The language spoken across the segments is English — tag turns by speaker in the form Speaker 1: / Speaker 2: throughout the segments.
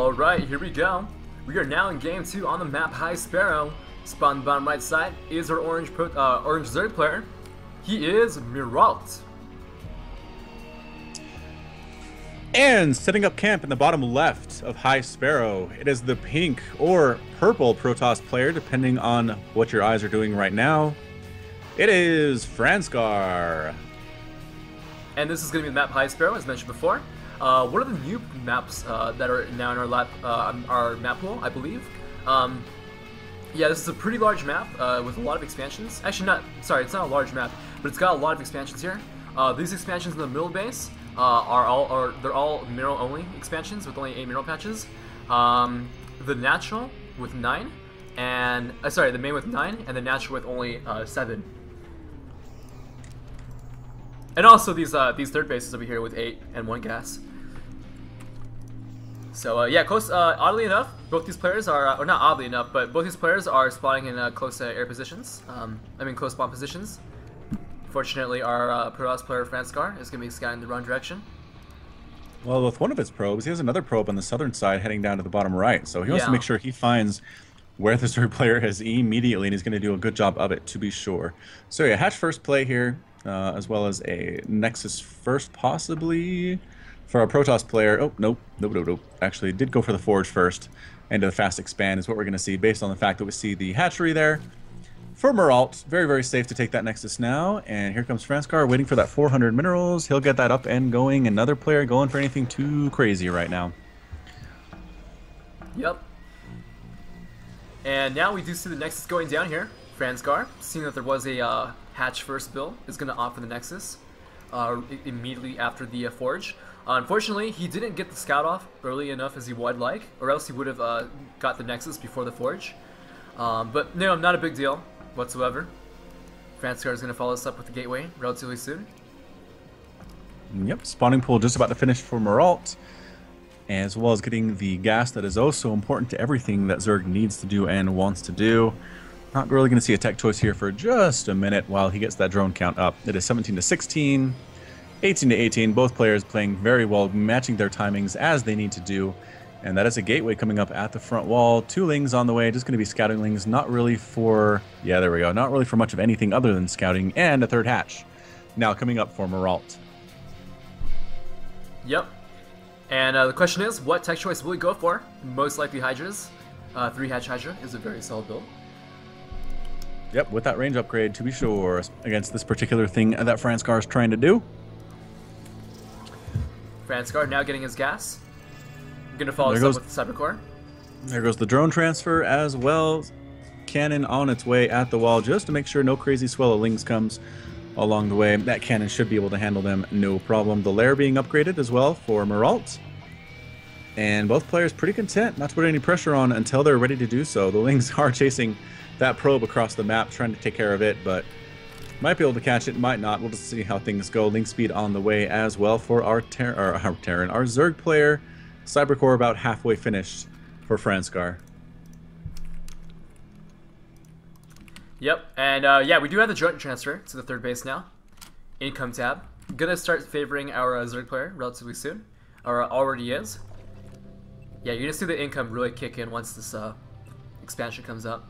Speaker 1: Alright, here we go. We are now in game 2 on the map High Sparrow. Spot on the bottom right side is our orange Zerg player. He is Myrault.
Speaker 2: And setting up camp in the bottom left of High Sparrow, it is the pink or purple Protoss player, depending on what your eyes are doing right now. It is Franscar.
Speaker 1: And this is going to be the map High Sparrow, as mentioned before. One of the new maps that are now in our map pool, I believe. Yeah, this is a pretty large map with a lot of expansions. Actually, it's not a large map, but it's got a lot of expansions here. These expansions in the middle base they're all Myrault only expansions with only 8 Myrault patches. The natural with 9, and the main with 9, and the natural with only 7. And also these third bases over here with 8 and 1 gas. So yeah, close. Oddly enough, both these players are, or not oddly enough, but both these players are spawning in close air positions. Close spawn positions. Fortunately, our Protoss player Franscar is going to be scouting the wrong direction.
Speaker 2: Well, with one of his probes, he has another probe on the southern side heading down to the bottom right. So he wants to make sure he finds where the Zerg player is immediately, and he's going to do a good job of it, to be sure. So yeah, hatch first play here, as well as a Nexus first, possibly, for our Protoss player. Oh, nope. Actually, did go for the Forge first, and the fast expand is what we're going to see, based on the fact that we see the hatchery there. For Myrault, very, very safe to take that Nexus now. And here comes Franscar waiting for that 400 minerals. He'll get that up and going. Another player going for anything too crazy right now.
Speaker 1: Yep. And now we do see the Nexus going down here. Franscar, seeing that there was a hatch first build, is going to opt for the Nexus immediately after the Forge. Unfortunately, he didn't get the scout off early enough as he would like, or else he would have got the Nexus before the Forge. But no, not a big deal whatsoever. Franscar is going to follow us up with the gateway relatively soon.
Speaker 2: Yep, spawning pool just about to finish for Myrault, as well as getting the gas that is oh so important to everything that Zerg needs to do and wants to do. Not really going to see a tech choice here for just a minute while he gets that drone count up. It is 17 to 16, 18 to 18. Both players playing very well, matching their timings as they need to do. And that is a gateway coming up at the front wall. 2 lings on the way, just going to be scouting lings, not really for, yeah, there we go, not really for much of anything other than scouting, and a third hatch. Now coming up for Myrault.
Speaker 1: Yep. And the question is, what tech choice will he go for? Most likely Hydras. 3 hatch Hydra is a very solid build.
Speaker 2: Yep, with that range upgrade, to be sure, against this particular thing that Franscar is trying to do.
Speaker 1: Franscar now getting his gas. Gonna follow us up with the Cybercore.
Speaker 2: There goes the drone transfer as well. Cannon on its way at the wall just to make sure no crazy swell of lings comes along the way. That cannon should be able to handle them no problem. The lair being upgraded as well for Myrault. And both players pretty content not to put any pressure on until they're ready to do so. The lings are chasing that probe across the map, trying to take care of it, but might be able to catch it, might not. We'll just see how things go. Link speed on the way as well for our Zerg player. Cybercore about halfway finished for Franscar.
Speaker 1: Yep, and yeah, we do have the drone transfer to the third base now. Income tab. Gonna start favoring our Zerg player relatively soon, or already is. Yeah, you're gonna see the income really kick in once this expansion comes up.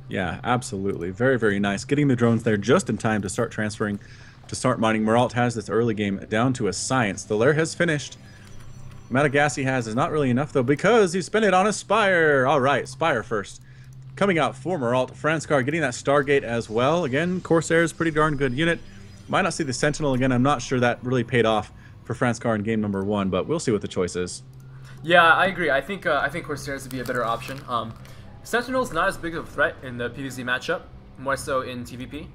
Speaker 2: Yeah, absolutely. Very, very nice. Getting the drones there just in time to start transferring, to start mining. Myrault has this early game down to a science. The lair has finished. The amount of gas he has is not really enough, though, because he spent it on a Spire. All right, Spire first. Coming out for Myrault. Franscar getting that Stargate as well. Again, Corsair is a pretty darn good unit. Might not see the Sentinel again. I'm not sure that really paid off for Franscar in game number 1, but we'll see what the choice is.
Speaker 1: Yeah, I agree. I think Corsair would be a better option. Sentinel's not as big of a threat in the PvZ matchup, more so in TvP.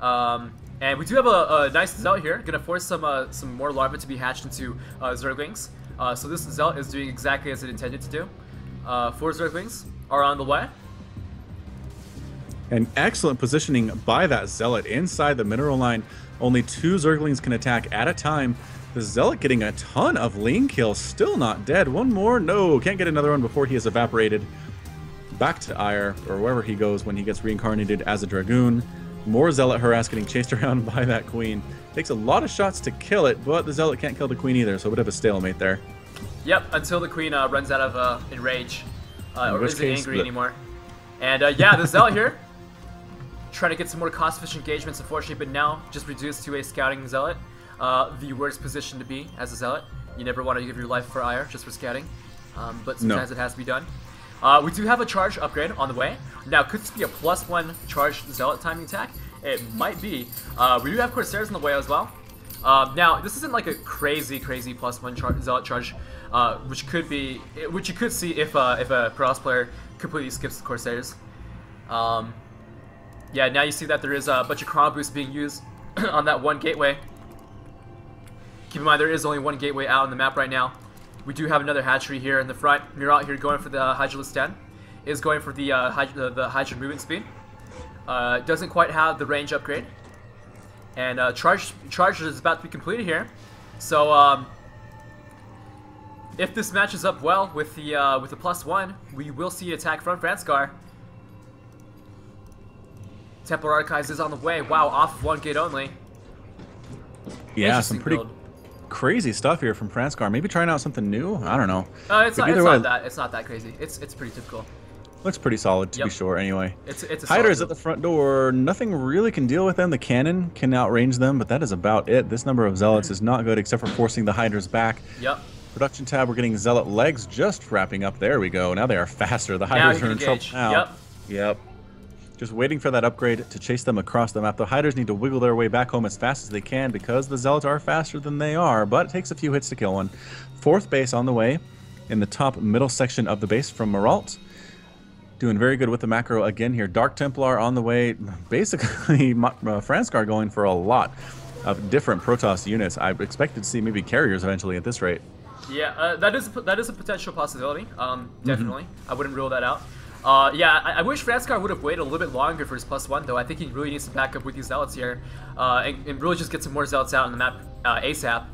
Speaker 1: And we do have a nice Zealot here, gonna force some more larvae to be hatched into Zerglings. So this Zealot is doing exactly as it intended to do. 4 Zerglings are on the way.
Speaker 2: An excellent positioning by that Zealot inside the mineral line. Only 2 Zerglings can attack at a time. The Zealot getting a ton of lean kills, still not dead. One more, no, can't get another one before he is evaporated. Back to Ire, or wherever he goes when he gets reincarnated as a Dragoon. More Zealot harass getting chased around by that Queen. Takes a lot of shots to kill it, but the Zealot can't kill the Queen either, so a bit of a stalemate there.
Speaker 1: Yep, until the queen runs out of enrage. Or isn't angry anymore. And yeah, the Zealot here. Trying to get some more cost-efficient engagements, unfortunately, but now just reduced to a scouting Zealot. The worst position to be as a Zealot. You never want to give your life for ire just for scouting. But sometimes it has to be done. We do have a charge upgrade on the way. Now, could this be a +1 charged Zealot timing attack? It might be. We do have Corsairs in the way as well. Now, this isn't like a crazy +1 Zealot charge, which you could see if a Cross player completely skips the Corsairs. Yeah, now you see that there is a bunch of chrono boosts being used on that one gateway. Keep in mind there is only one gateway out on the map right now. We do have another hatchery here in the front. Myrault here going for the Hydralisk 10. Is going for the Hydra movement speed. Doesn't quite have the range upgrade. And charge is about to be completed here. So if this matches up well with the +1, we will see attack from Franscar. Templar Archives is on the way. Wow, off one gate only.
Speaker 2: Yeah, some pretty crazy stuff here from Franscar. Maybe trying out something new. I don't know.
Speaker 1: It's not that crazy. It's pretty typical.
Speaker 2: Looks pretty solid to be sure. Anyway,
Speaker 1: it's a
Speaker 2: Hydras at the front door. Nothing really can deal with them. The cannon can outrange them, but that is about it. This number of Zealots is not good, except for forcing the Hydras back.
Speaker 1: Yep.
Speaker 2: Production tab. We're getting Zealot legs just wrapping up. There we go. Now they are faster. The Hydras are in trouble now. Yep. Just waiting for that upgrade to chase them across the map. The Hydras need to wiggle their way back home as fast as they can because the Zealots are faster than they are, but it takes a few hits to kill one. Fourth base on the way in the top middle section of the base from Myrault. Doing very good with the macro again here. Dark Templar on the way. Basically, Franscar going for a lot of different Protoss units. I expected to see maybe carriers eventually at this rate.
Speaker 1: Yeah, that is a potential possibility. Definitely. I wouldn't rule that out. Yeah, I wish Franscar would have waited a little bit longer for his +1, though. I think he really needs to back up with these Zealots here, and really just get some more Zealots out on the map ASAP.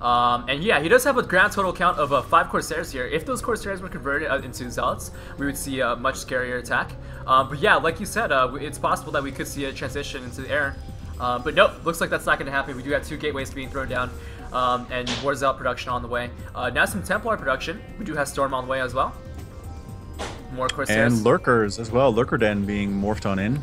Speaker 1: And yeah, he does have a grand total count of 5 Corsairs here. If those Corsairs were converted into Zealots, we would see a much scarier attack. But yeah, like you said, it's possible that we could see a transition into the air. But nope, looks like that's not going to happen. We do have 2 gateways being thrown down, and more Zealot production on the way. Now some Templar production. We do have Storm on the way as well. More Corsairs.
Speaker 2: And Lurkers as well. Lurker Den being morphed on in.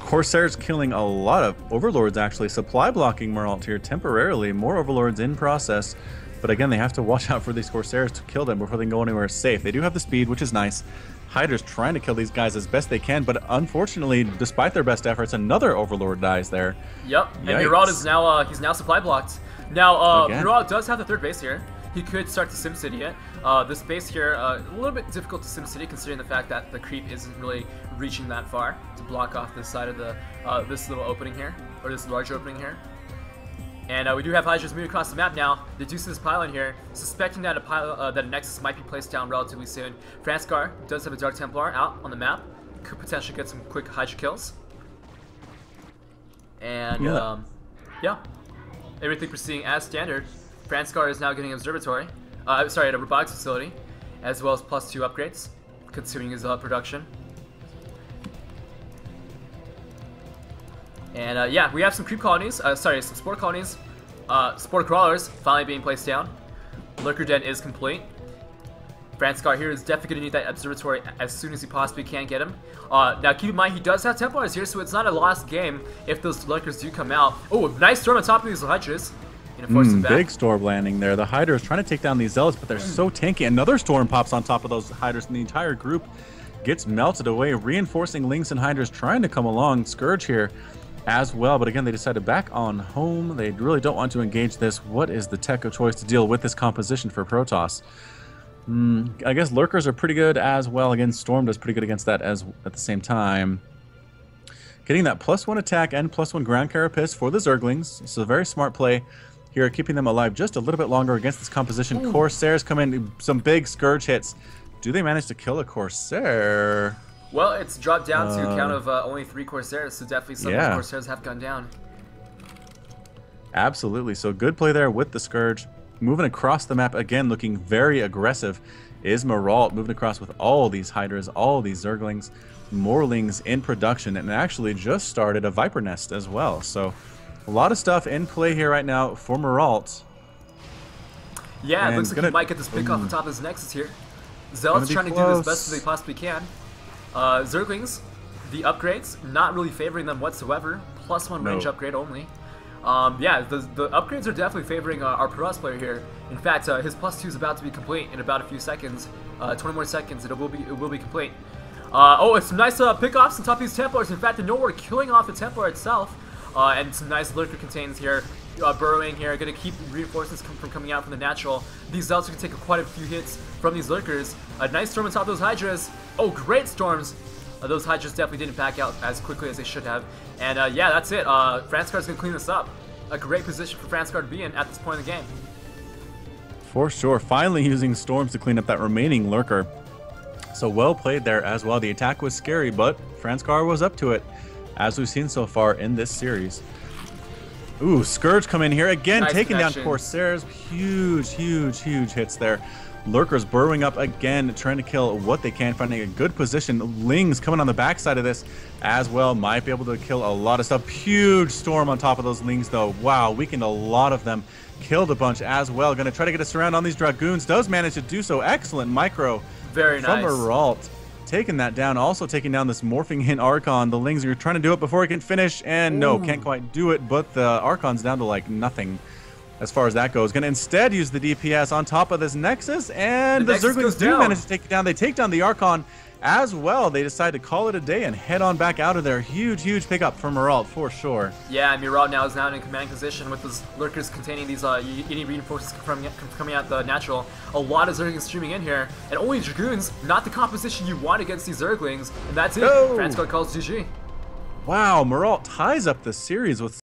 Speaker 2: Corsairs killing a lot of Overlords, actually. Supply blocking Myrault here temporarily. More Overlords in process. But again, they have to watch out for these Corsairs to kill them before they can go anywhere safe. They do have the speed, which is nice. Hydra's trying to kill these guys as best they can, but unfortunately, despite their best efforts, another Overlord dies there.
Speaker 1: Yep, and Myrault is now he's now supply blocked. Now Myrault does have the 3rd base here. He could start to SimCity it. This base here, a little bit difficult to SimCity considering the fact that the creep isn't really reaching that far to block off this side of the this little opening here, or this large opening here. And we do have Hydras moving across the map now. They do see this pylon here, suspecting that that a Nexus might be placed down relatively soon. Franscar does have a Dark Templar out on the map. Could potentially get some quick Hydra kills. And yeah, everything proceeding as standard. Franscar is now getting Observatory, sorry, at a robotics facility, as well as +2 upgrades, consuming his production. And yeah, we have some creep colonies, sorry, some spore colonies, spore crawlers finally being placed down. Lurker Den is complete. Franscar here is definitely going to need that Observatory as soon as he possibly can get him. Now keep in mind, he does have Templars here, so it's not a lost game if those Lurkers do come out. Oh, nice storm on top of these Hydras.
Speaker 2: Big storm landing there. The Hydra is trying to take down these Zealots, but they're so tanky. Another storm pops on top of those Hydras, and the entire group gets melted away, reinforcing Lynx and Hydras trying to come along. Scourge here as well, but again, they decide to back on home. They really don't want to engage this. What is the tech of choice to deal with this composition for Protoss? I guess Lurkers are pretty good as well. Again, Storm does pretty good against that at the same time. Getting that +1 attack and +1 ground carapace for the Zerglings. It's a very smart play here, keeping them alive just a little bit longer against this composition. Corsairs come in, some big Scourge hits. Do they manage to kill a Corsair?
Speaker 1: Well, it's dropped down to a count of only 3 Corsairs, so definitely some of the Corsairs have gone down.
Speaker 2: Absolutely, so good play there with the Scourge. Moving across the map again, looking very aggressive, is Myrault, moving across with all these Hydras, all these Zerglings, Morlings in production, and actually just started a Viper Nest as well. So a lot of stuff in play here right now for Myrault.
Speaker 1: Yeah, it
Speaker 2: And
Speaker 1: looks like he might get this pick off the top of his Nexus here. Zealot's trying to do as best as they possibly can. Zerglings, the upgrades, not really favoring them whatsoever. +1 range upgrade only. Yeah, the upgrades are definitely favoring our Pro player here. In fact, his +2 is about to be complete in about a few seconds. 20 more seconds, it will be complete. Oh, it's some nice pickoffs on top of these Templars. In fact, the Nowhere killing off the Templar itself. And some nice lurker contains here. Burrowing here, going to keep reinforcements from coming out from the natural. These Zealots are going to take quite a few hits from these lurkers. A nice storm on top of those Hydras. Oh, great storms. Those Hydras definitely didn't back out as quickly as they should have. And yeah, that's it. Franscar's going to clean this up. A great position for Franscar to be in at this point in the game.
Speaker 2: For sure. Finally using storms to clean up that remaining lurker. So well played there as well. The attack was scary, but Franscar was up to it, as we've seen so far in this series. Ooh, Scourge come in here again, nice taking down Corsairs. Huge hits there. Lurkers burrowing up again, trying to kill what they can, finding a good position. Lings coming on the backside of this as well. Might be able to kill a lot of stuff. Huge storm on top of those Lings, though. Wow, weakened a lot of them. Killed a bunch as well. Going to try to get a surround on these Dragoons. Does manage to do so. Excellent micro.
Speaker 1: Very nice.
Speaker 2: From Myrault. Taking that down. Also taking down this Morphing Hint Archon. The Lings are trying to do it before he can finish. And no, can't quite do it. But the Archon's down to like nothing as far as that goes. Going to instead use the DPS on top of this Nexus. And the Zerglings do manage to take it down. They take down the Archon as well. They decide to call it a day and head on back out of there. Huge pickup from Myrault for sure.
Speaker 1: Yeah, Myrault now is in command position with those lurkers containing these any reinforcements coming out the natural. A lot of Zerglings streaming in here, and only Dragoons, not the composition you want against these Zerglings. And that's it. Franscar calls GG.
Speaker 2: Wow, Myrault ties up the series with